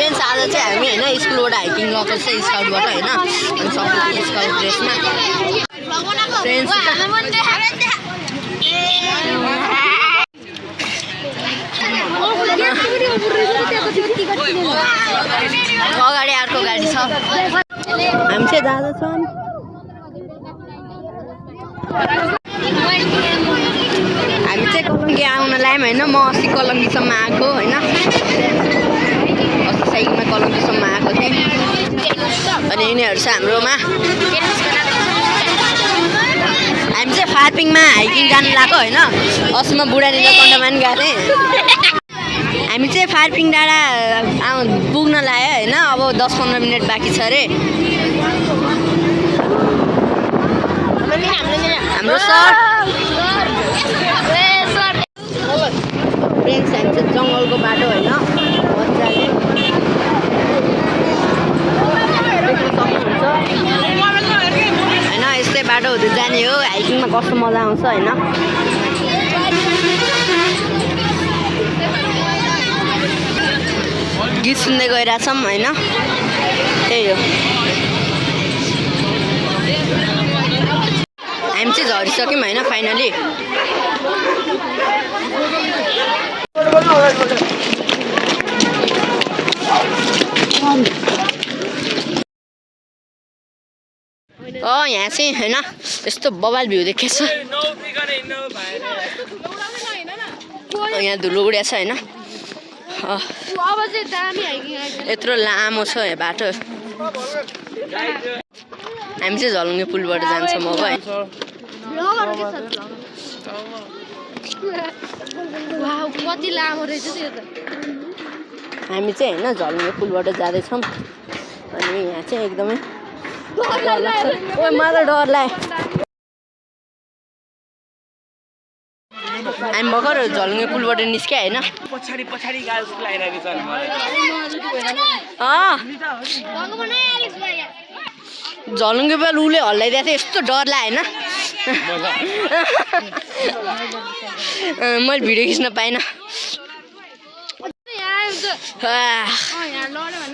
Friends आज चाहिँ हामी होइन स्कुलबाट हाइकिङ गएको छ स्काउटबाट होइन अनि सबै स्काउट ड्रेसमा फ्रेन्ड्स अगाडि अर्को गाडी छ हामी चाहिँ जाँदैछौँ हामी चाहिँ कलङ्गी आउन लायौँ होइन म अस्ति कलङ्गीसम्म आएको होइन अस्ति साइकलमा कलङ्गीसम्म आएको थिएँ अनि यिनीहरू छ हाम्रोमा हामी चाहिँ फार्पिङमा हाइकिङ जानु लाग्यो होइन अस्ति म बुढानीको कण्डमान गएको थिएँ हामी चाहिँ फार्पिङ डाँडा पुग्न लाग्यो होइन अब 10-15 मिनट बाँकी छ अरे हाम्रो सर फ्रेन्ड्स हामी चाहिँ जङ्गलको बाटो होइन मजाले होइन यस्तै बाटो हुँदै जाने हो हाइकिङमा कस्तो मजा आउँछ होइन गीत सुन्दै गइरहेछौँ होइन त्यही हो हामी चाहिँ झरिसक्यौँ होइन फाइनली यहाँ चाहिँ होइन यस्तो बवाल भ्यू देखेछ यहाँ धुलो उड्या छ होइन यत्रो लामो छ यहाँ बाटो हामी चाहिँ झलुङ्गे पुलबाट जान्छौँ अब है कति लामो रहेछ त्यो त हामी चाहिँ होइन झलुङ्गे पुलबाट जाँदैछौँ अनि यहाँ चाहिँ एकदमै डर लाग्छ ओ मलाई डर लाग्यो हामी भर्खर झलुङ्गे पुलबाट निस्क्या होइन झलुङ्गे पुल उसले हल्लाइदिएको थियो यस्तो डर लाग्यो होइन मैले भिडियो खिच्न पाइनँ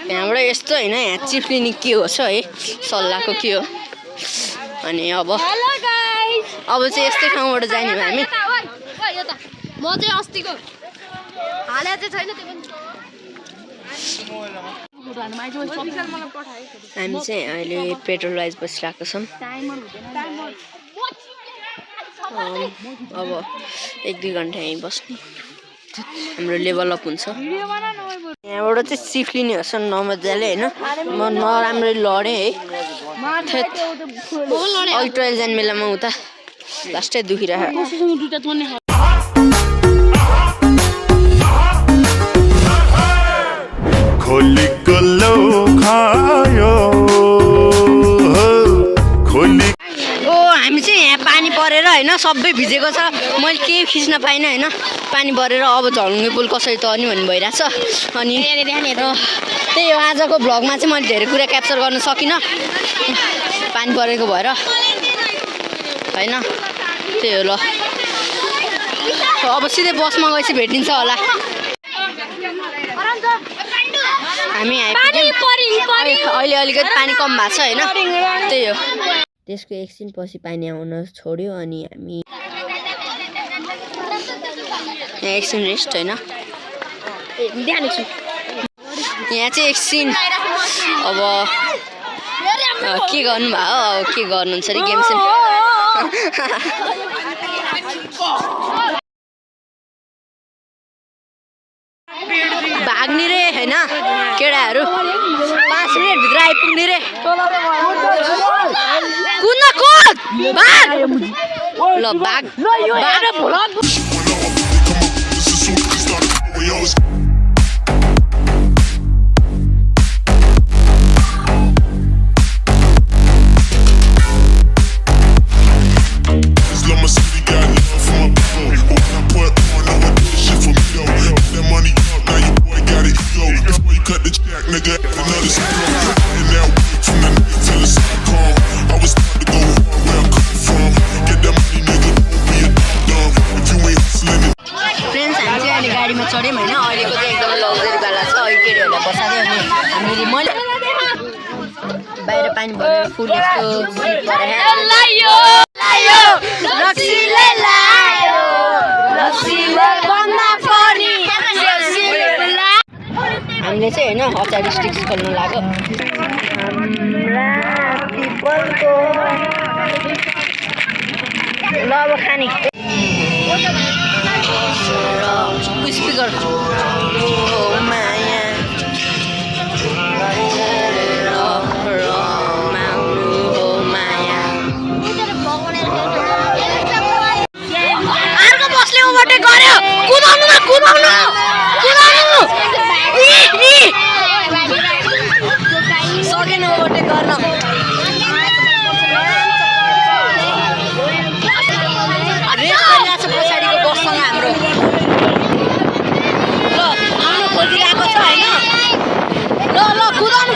यहाँबाट यस्तो होइन यहाँ चिप्लिने के होस् है सल्लाहको के हो अनि अब चाहिँ यस्तै ठाउँबाट जाने हो हामी म चाहिँ अस्तिको हाले चाहिँ छैन त्यो हामी चाहिँ अहिले पेट्रोल वाइज बसिरहेको छौँ अब 1-2 घन्टा यहीँ बस्ने हाम्रो लेभल अप हुन्छ यहाँबाट चाहिँ सिफ्ट लिने होस् नमजाले होइन म नराम्ररी लडेँ है अघि ट्रायल जाने बेलामा उता लास्टै दुखिरहेको हामी चाहिँ यहाँ पानी परेर होइन सबै भिजेको छ मैले केही खिच्न पाइनँ होइन पानी परेर अब झलुङ्गे पुल कसरी तर्ने भन्ने भइरहेछ अनि त्यही हो आजको भ्लगमा चाहिँ मैले धेरै कुरा क्याप्चर गर्न सकिनँ पानी परेको भएर होइन त्यही हो ल अब सिधै बसमा गएपछि भेटिन्छ होला हामी अहिले अलिकति पानी कम भएको छ होइन त्यही हो त्यसको एकछिन पछि पानी आउन छोड्यो अनि हामी यहाँ एकछिन रेस्ट होइन यहाँ चाहिँ एकछिन अब के गर्नुभयो अब के गर्नुहुन्छ अरे गेम चाहिँ भाग्ने रे होइन केटाहरू 5 मिनटभित्र आइपुग्ने रे कुद्न कुद भाग ल भाग चढ्यौँ होइन अहिलेको चाहिँ एकदमै लग्जरी वाला छ अहिले केटीहरूलाई बसाल्यो अनि हामीले मैले बाहिर पानी भरेर फुल यस्तो रक्सीले लायो रक्सीले बन्दा पनि हामीले चाहिँ होइन अचार स्टिक्स खोल्नु लाग्यो ल अब खाने स्पिकर माया अर्को बसले ओभरटेक गर्यो कुदाउनु सकेन ओभरटेक गर्न पछाडिको बससँग हाम्रो ल आउनु खोजिरहेको छ होइन ल कुदाउनु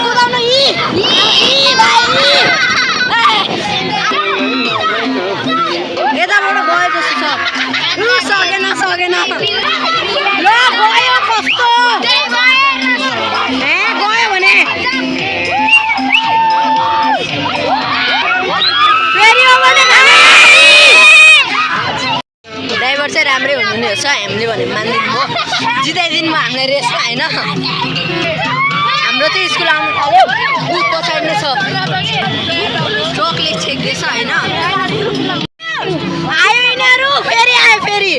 यताबाट गयो जस्तो छ सकेन ल गयो कस्तो गयो भने फेरि ड्राइभर चाहिँ राम्रै हुनुहुने रहेछ हामीले भने मानिदिनु भयो जिताइदिनु भयो हामीलाई रेसमा होइन हाम्रो चाहिँ स्कुल आउनु थाल्यो बुक पछाडि नै छ ट्रकले छेक्दैछ होइन आयो यिनीहरू फेरि आयो फेरि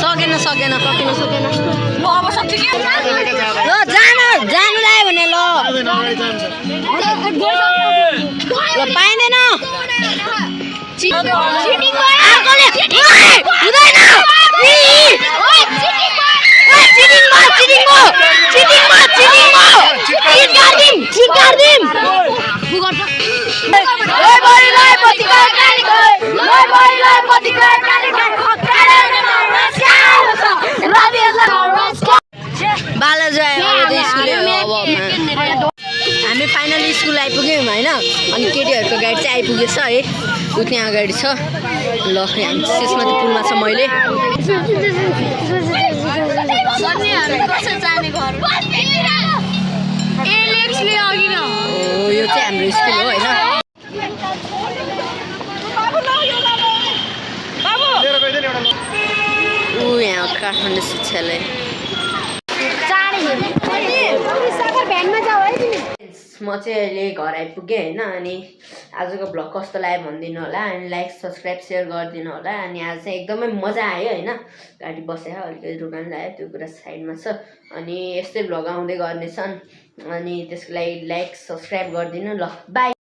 सकेन ल अब सक्छ कि ल जानु लाग्यो भने ल पाइँदैन हामी फाइनली स्कुल आइपुग्यौँ होइन अनि केटीहरूको गाडी चाहिँ आइपुगेछ है ऊ त्यहाँ अगाडि छ ल हामी त्यसमाथि पुलमा छ मैले यो चाहिँ हाम्रो स्कुल हो होइन ऊ यहाँ काठमाडौँ शिक्षालय म चाहिँ अहिले घर आइपुगेँ होइन अनि आजको भ्लग कस्तो लाग्यो भनिदिनु होला अनि लाइक सब्सक्राइब सेयर गरिदिनु होला अनि आज चाहिँ एकदमै मजा आयो होइन गाडी बसेर अलिकति रुगान लाग्यो त्यो कुरा साइडमा छ अनि यस्तै भ्लग आउँदै गर्नेछन् अनि त्यसको लागि लाइक सब्सक्राइब गरिदिनु ल बाई।